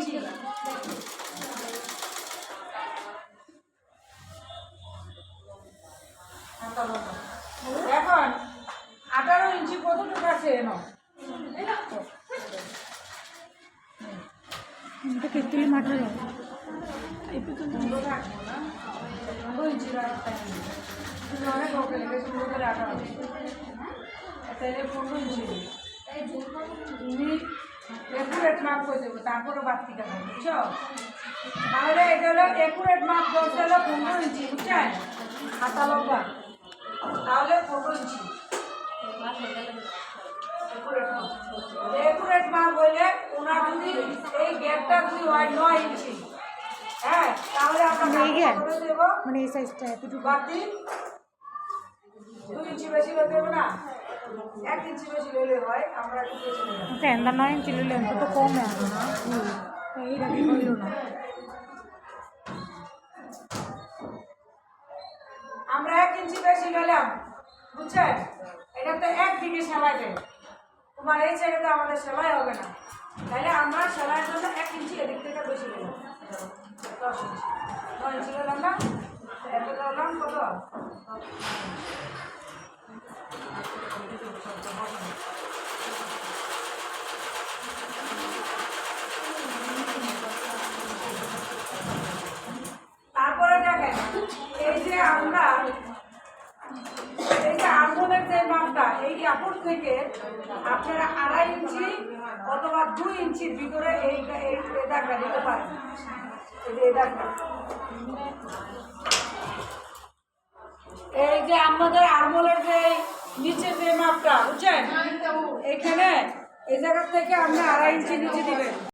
ইঞ্চি। এখন 18 ইঞ্চি কতটুকু আছে এনো কেতুলি মাঠে তুমি একুরেট মাপ করে দেবো, তারপরে বাড়তি টাকা বুঝছো। তাহলে এটা হলো একুরেট মাপ বলতে হলো 15 ইঞ্চি, বুঝছেন, হাতা লম্বা, তাহলে 15 ইঞ্চি একুরেট মাপ হইলে ওনার যদি এই গ্যাপটা যদি হয় 9 ইঞ্চি, হ্যাঁ, তাহলে আমরা দেবো মানে এই সাইজটা এতটুকু বাড়তি 2 ইঞ্চি বেশি দেবো না, 1 ইঞ্চি বেশি হলে হয়, আমরা একটু বেশি নেব। ఎంత 9 ఇంచులు ఎంత কমে এইটা কি হইল না আমরা 1 ইঞ্চি বেশি নিলাম, বুঝছেন, এটা তো একদিকে সেলাই দেয়, তোমার এই জায়গাতে আমাদের সেলাই হবে না, তাহলে আমরা সেলাইয়ের জন্য 1 ইঞ্চি এদিক থেকে বেশি নিলাম, 10 ইঞ্চি 9 ইঞ্চি নিলাম না, এত নিলাম কত, তারপরে দেখেন এই যে আমরা এই যে আর্মনের যে মাপটা এই কাপড় থেকে আপনারা 2.5 ইঞ্চি অথবা 2 ইঞ্চির ভিতরে এই দাগটা দিতে পারেন, এই দাগটা, এই যে আমাদের আর্মলের যে নিচের যে মাপটা, বুঝছেন, এখানে এই জায়গা থেকে আমরা 2.5 ইঞ্চি নিচে দিবেন।